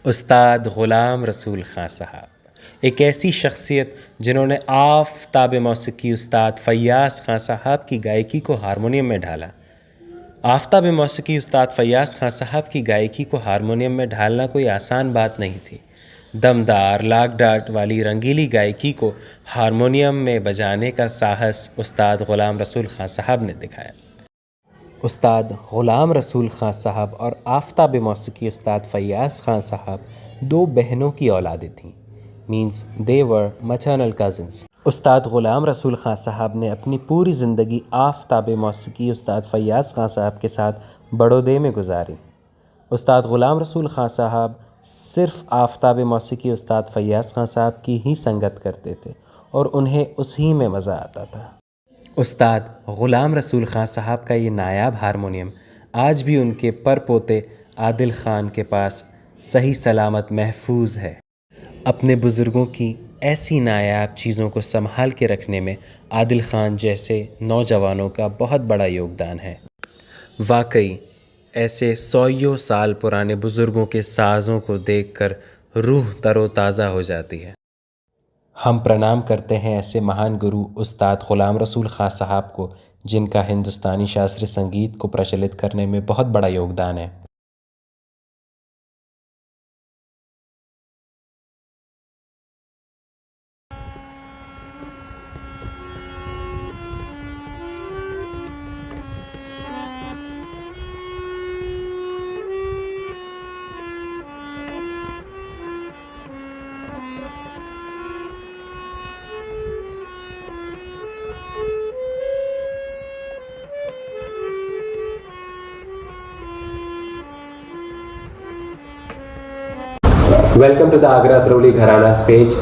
उस्ताद ग़ुलाम रसूल ख़ां साहब एक ऐसी शख्सियत जिन्होंने आफ़ताब मौसीकी उस्ताद फ़य्याज़ ख़ां साहब की गायकी को हारमोनियम में ढाला। आफ़ताब मौसीकी उस्ताद फ़य्याज़ ख़ां साहब की गायकी को हारमोनियम में ढालना कोई आसान बात नहीं थी। दमदार लाग डाट वाली रंगीली गायकी को हारमोनियम में बजाने का साहस उस्ताद ग़ुलाम रसूल ख़ां साहब ने दिखाया। उस्ताद ग़ुलाम रसूल ख़ां साहब और आफ़ताब मौसीकी उस्ताद फ़य्याज़ ख़ां साहब दो बहनों की औलादें थीं, means they were maternal cousins. उस्ताद ग़ुलाम रसूल ख़ां साहब ने अपनी पूरी ज़िंदगी आफ़ताब मौसीकी उस्ताद फ़य्याज़ ख़ां साहब के साथ बड़ौदे में गुजारी। उस्ताद ग़ुलाम रसूल ख़ां साहब सिर्फ़ आफ़ताब मौसीकी उस्ताद फ़य्याज़ ख़ां साहब की ही संगत करते थे और उन्हें उसी में मज़ा आता था। उस्ताद ग़ुलाम रसूल ख़ां साहब का ये नायाब हारमोनियम आज भी उनके परपोते आदिल ख़ान के पास सही सलामत महफूज है। अपने बुज़ुर्गों की ऐसी नायाब चीज़ों को संभाल के रखने में आदिल ख़ान जैसे नौजवानों का बहुत बड़ा योगदान है। वाकई ऐसे सौयों साल पुराने बुज़ुर्गों के साज़ों को देखकर रूह तरोताज़ा हो जाती है। हम प्रणाम करते हैं ऐसे महान गुरु उस्ताद ग़ुलाम रसूल ख़ां साहब को, जिनका हिंदुस्तानी शास्त्रीय संगीत को प्रचलित करने में बहुत बड़ा योगदान है। Welcome to the Agra Atrauli gharana stage.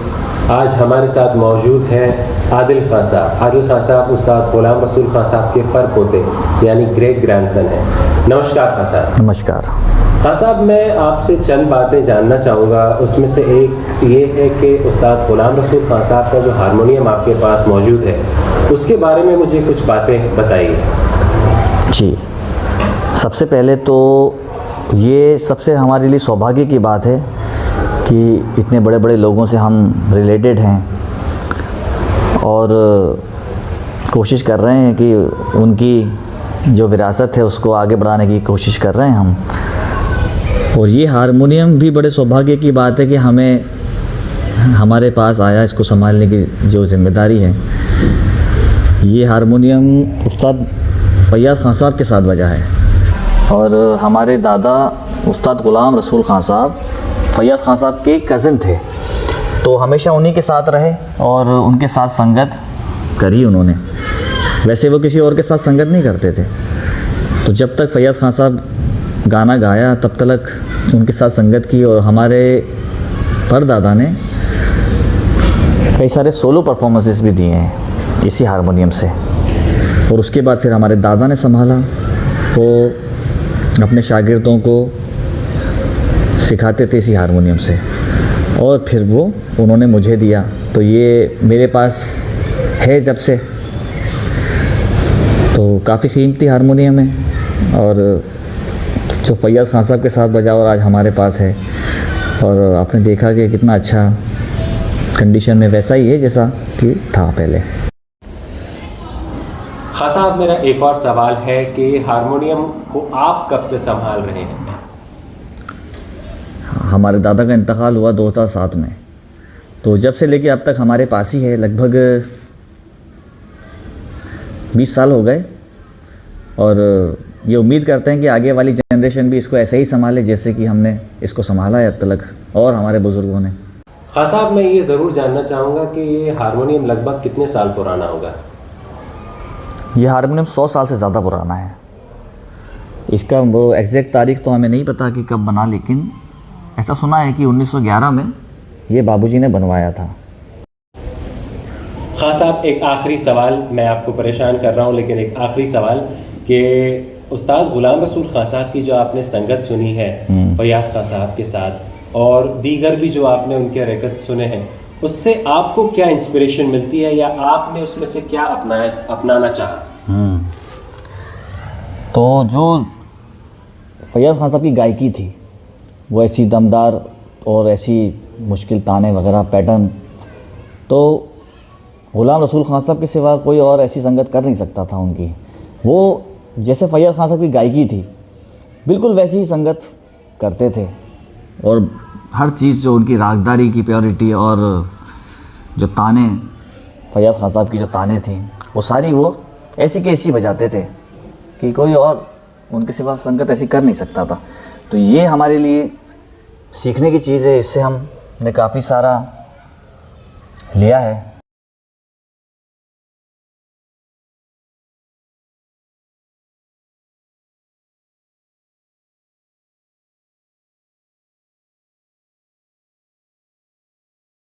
आज हमारे साथ मौजूद हैं आदिल ख़ान साहब। आदिल ख़ान साहब उस्ताद ग़ुलाम रसूल ख़ां साहब के परपोते यानी ग्रेट ग्रैंडसन हैं। नमस्कार ख़ान साहब। नमस्कार ख़ान साहब, मैं आपसे चंद बातें जानना चाहूँगा। उसमें से एक ये है कि उस्ताद ग़ुलाम रसूल ख़ां साहब का जो हारमोनियम आपके पास मौजूद है उसके बारे में मुझे कुछ बातें बताइए। जी, सबसे पहले तो ये सबसे हमारे लिए सौभाग्य की बात है कि इतने बड़े बड़े लोगों से हम रिलेटेड हैं और कोशिश कर रहे हैं कि उनकी जो विरासत है उसको आगे बढ़ाने की कोशिश कर रहे हैं हम। और ये हारमोनियम भी बड़े सौभाग्य की बात है कि हमें हमारे पास आया, इसको संभालने की जो जिम्मेदारी है। ये हारमोनियम उस्ताद फ़य्याज़ ख़ान साहब के साथ बजा है और हमारे दादा उस्ताद ग़ुलाम रसूल ख़ां साहब फ़य्याज़ ख़ान साहब के कज़न थे, तो हमेशा उन्हीं के साथ रहे और उनके साथ संगत करी उन्होंने। वैसे वो किसी और के साथ संगत नहीं करते थे, तो जब तक फ़य्याज़ ख़ान साहब गाना गाया तब तक उनके साथ संगत की। और हमारे परदादा ने कई सारे सोलो परफॉर्मेंसेस भी दिए हैं इसी हारमोनियम से। और उसके बाद फिर हमारे दादा ने संभाला, वो अपने शागिर्दों को सिखाते थे इसी हारमोनियम से और फिर वो उन्होंने मुझे दिया। तो ये मेरे पास है जब से, तो काफ़ी कीमती हारमोनियम है और जो फ़य्याज़ ख़ान साहब के साथ बजा और आज हमारे पास है। और आपने देखा कि कितना अच्छा कंडीशन में वैसा ही है जैसा कि था पहले। ख़ान साहब, मेरा एक और सवाल है कि हारमोनियम को आप कब से संभाल रहे हैं? हमारे दादा का इंतकाल हुआ 2007 में, तो जब से लेके अब तक हमारे पास ही है। लगभग 20 साल हो गए और ये उम्मीद करते हैं कि आगे वाली जनरेशन भी इसको ऐसे ही संभाले जैसे कि हमने इसको संभाला है अब तक और हमारे बुज़ुर्गों ने। ख़ान साहब, मैं ये ज़रूर जानना चाहूँगा कि ये हारमोनियम लगभग कितने साल पुराना होगा? ये हारमोनियम 100 साल से ज़्यादा पुराना है। इसका वो एग्जैक्ट तारीख तो हमें नहीं पता कि कब बना, लेकिन ऐसा सुना है कि 1911 में ये बाबूजी ने बनवाया था। ख़ान साहब, एक आखिरी सवाल, मैं आपको परेशान कर रहा हूँ लेकिन एक आखिरी सवाल कि उस्ताद ग़ुलाम रसूल ख़ां साहब की जो आपने संगत सुनी है फ़य्याज़ ख़ान साहब के साथ और दीगर भी जो आपने उनके रिकत सुने हैं, उससे आपको क्या इंस्पिरेशन मिलती है या आपने उसमें से क्या अपनाना चाहा? तो जो फ़य्याज़ ख़ान साहब की गायकी थी वो ऐसी दमदार और ऐसी मुश्किल ताने वगैरह पैटर्न, तो ग़ुलाम रसूल खान साहब के सिवा कोई और ऐसी संगत कर नहीं सकता था उनकी। वो जैसे फैयाज़ खान साहब की गायकी थी बिल्कुल वैसी ही संगत करते थे, और हर चीज़ जो उनकी रागदारी की प्योरिटी और जो ताने फैयाज़ खान साहब की जो ताने थी वो सारी वो ऐसी की ऐसी बजाते थे कि कोई और उनके सिवा संगत ऐसी कर नहीं सकता था। तो ये हमारे लिए सीखने की चीज़ है, इससे हमने काफ़ी सारा लिया है।